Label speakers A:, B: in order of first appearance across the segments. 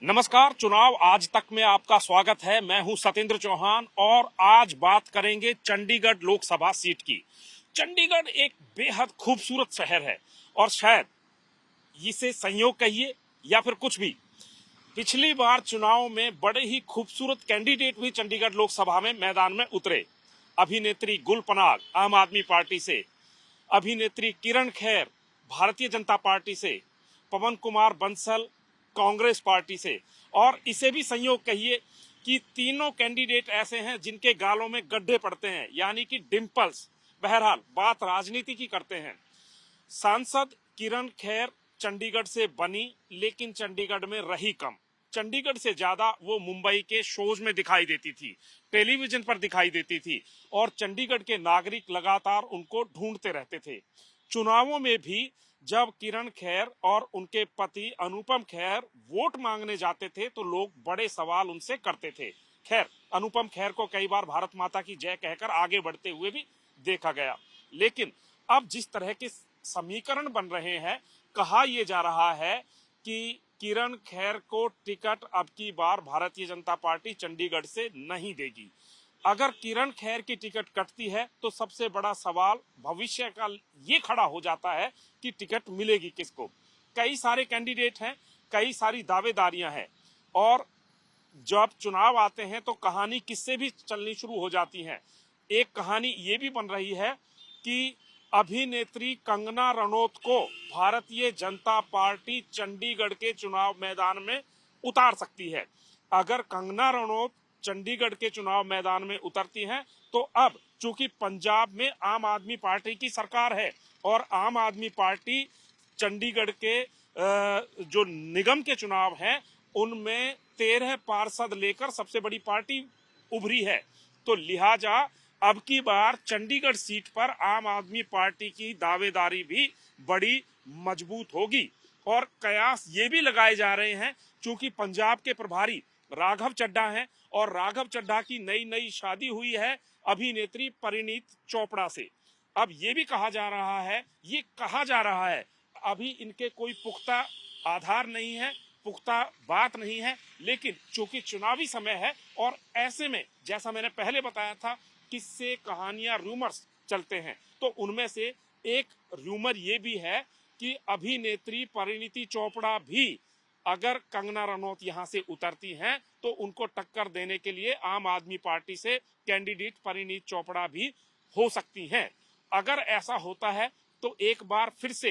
A: नमस्कार। चुनाव आज तक में आपका स्वागत है। मैं हूं सतेंद्र चौहान और आज बात करेंगे चंडीगढ़ लोकसभा सीट की। चंडीगढ़ एक बेहद खूबसूरत शहर है और शायद इसे संयोग कहिए या फिर कुछ भी। पिछली बार चुनाव में बड़े ही खूबसूरत कैंडिडेट भी चंडीगढ़ लोकसभा में मैदान में उतरे। अभिनेत्री गुल पनाग आम आदमी पार्टी से, अभिनेत्री किरण खेर भारतीय जनता पार्टी से, पवन कुमार बंसल कांग्रेस पार्टी से, और इसे भी संयोग कहिए कि तीनों कैंडिडेट ऐसे हैं जिनके गालों में गड्ढे पड़ते हैं, यानी कि डिंपल्स। बहरहाल बात राजनीति की करते हैं। सांसद किरण खेर चंडीगढ़ से बनी, लेकिन चंडीगढ़ में रही कम। चंडीगढ़ से ज्यादा वो मुंबई के शोज में दिखाई देती थी, टेलीविजन पर दिखाई देती थी और चंडीगढ़ के नागरिक लगातार उनको ढूंढते रहते थे। चुनावों में भी जब किरण खेर और उनके पति अनुपम खेर वोट मांगने जाते थे तो लोग बड़े सवाल उनसे करते थे। खैर, अनुपम खेर को कई बार भारत माता की जय कहकर आगे बढ़ते हुए भी देखा गया, लेकिन अब जिस तरह के समीकरण बन रहे हैं, कहा यह जा रहा है कि किरण खेर को टिकट अब की बार भारतीय जनता पार्टी चंडीगढ़ से नहीं देगी। अगर किरण खेर की टिकट कटती है तो सबसे बड़ा सवाल भविष्य का ये खड़ा हो जाता है कि टिकट मिलेगी किसको। कई सारे कैंडिडेट हैं, कई सारी दावेदारियां हैं और जब चुनाव आते हैं तो कहानी किससे भी चलनी शुरू हो जाती है। एक कहानी ये भी बन रही है कि अभिनेत्री कंगना रनौत को भारतीय जनता पार्टी चंडीगढ़ के चुनाव मैदान में उतार सकती है। अगर कंगना रनौत चंडीगढ़ के चुनाव मैदान में उतरती हैं तो अब चूंकि पंजाब में आम आदमी पार्टी की सरकार है और आम आदमी पार्टी चंडीगढ़ के जो निगम के चुनाव हैं उनमें 13 पार्षद लेकर सबसे बड़ी पार्टी उभरी है, तो लिहाजा अब की बार चंडीगढ़ सीट पर आम आदमी पार्टी की दावेदारी भी बड़ी मजबूत होगी। और कयास ये भी लगाए जा रहे हैं, चूंकि पंजाब के प्रभारी राघव चड्ढा हैं और राघव चड्ढा की नई नई शादी हुई है अभिनेत्री परिणीत चोपड़ा से। अब ये भी कहा जा रहा है, ये कहा जा रहा है, अभी इनके कोई पुख्ता आधार नहीं है, पुख्ता बात नहीं है, लेकिन चूंकि चुनावी समय है और ऐसे में जैसा मैंने पहले बताया था किससे कहानियां रूमर्स चलते हैं, तो उनमें से एक रूमर ये भी है कि अभिनेत्री परिणीति चोपड़ा भी अगर कंगना रनौत यहां से उतरती हैं तो उनको टक्कर देने के लिए आम आदमी पार्टी से कैंडिडेट परिणीत चोपड़ा भी हो सकती हैं। अगर ऐसा होता है तो एक बार फिर से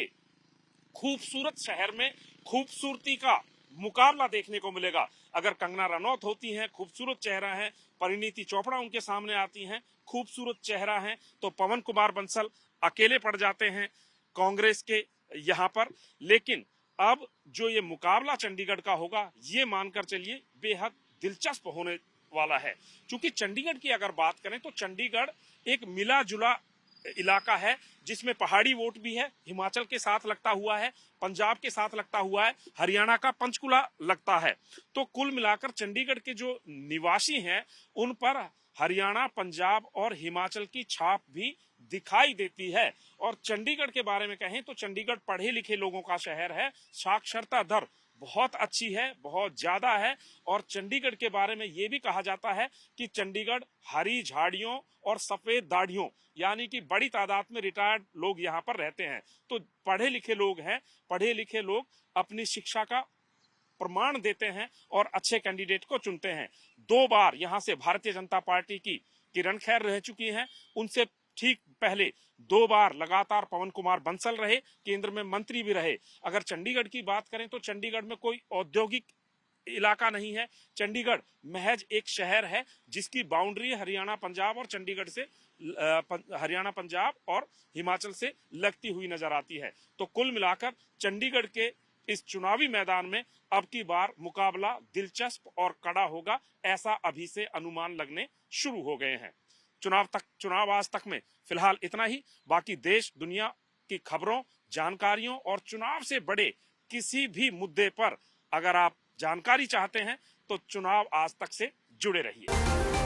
A: खूबसूरत शहर में खूबसूरती का मुकाबला देखने को मिलेगा। अगर कंगना रनौत होती हैं, खूबसूरत चेहरा है, परिणीति चोपड़ा उनके सामने आती हैं, खूबसूरत चेहरा है, तो पवन कुमार बंसल अकेले पड़ जाते हैं कांग्रेस के यहाँ पर। लेकिन अब जो ये मुकाबला चंडीगढ़ का होगा ये मानकर चलिए बेहद दिलचस्प होने वाला है। क्योंकि चंडीगढ़ की अगर बात करें तो चंडीगढ़ एक मिला जुला इलाका है जिसमें पहाड़ी वोट भी है, हिमाचल के साथ लगता हुआ है, पंजाब के साथ लगता हुआ है, हरियाणा का पंचकुला लगता है। तो कुल मिलाकर चंडीगढ़ के जो निवासी हैं उन पर हरियाणा, पंजाब और हिमाचल की छाप भी दिखाई देती है। और चंडीगढ़ के बारे में कहें तो चंडीगढ़ पढ़े लिखे लोगों का शहर है, साक्षरता दर बहुत अच्छी है, बहुत ज्यादा है। और चंडीगढ़ के बारे में ये भी कहा जाता है कि चंडीगढ़ हरी झाड़ियों और सफेद दाढ़ियों, यानी कि बड़ी तादाद में रिटायर्ड लोग यहाँ पर रहते हैं। तो पढ़े लिखे लोग हैं, पढ़े लिखे लोग अपनी शिक्षा का प्रमाण देते हैं और अच्छे कैंडिडेट को चुनते हैं। 2 बार यहाँ से भारतीय जनता पार्टी की किरण खेर रह चुकी हैं, उनसे ठीक पहले 2 बार लगातार पवन कुमार बंसल रहे, केंद्र में मंत्री भी रहे। अगर चंडीगढ़ की बात करें तो चंडीगढ़ में कोई औद्योगिक इलाका नहीं है। चंडीगढ़ महज एक शहर है जिसकी बाउंड्री हरियाणा, पंजाब और चंडीगढ़ से हरियाणा, पंजाब और हिमाचल से लगती हुई नजर आती है। तो कुल मिलाकर चंडीगढ़ के इस चुनावी मैदान में अब की बार मुकाबला दिलचस्प और कड़ा होगा, ऐसा अभी से अनुमान लगने शुरू हो गए हैं। चुनाव आज तक में फिलहाल इतना ही। बाकी देश दुनिया की खबरों, जानकारियों और चुनाव से बड़े किसी भी मुद्दे पर अगर आप जानकारी चाहते हैं तो चुनाव आज तक से जुड़े रहिए।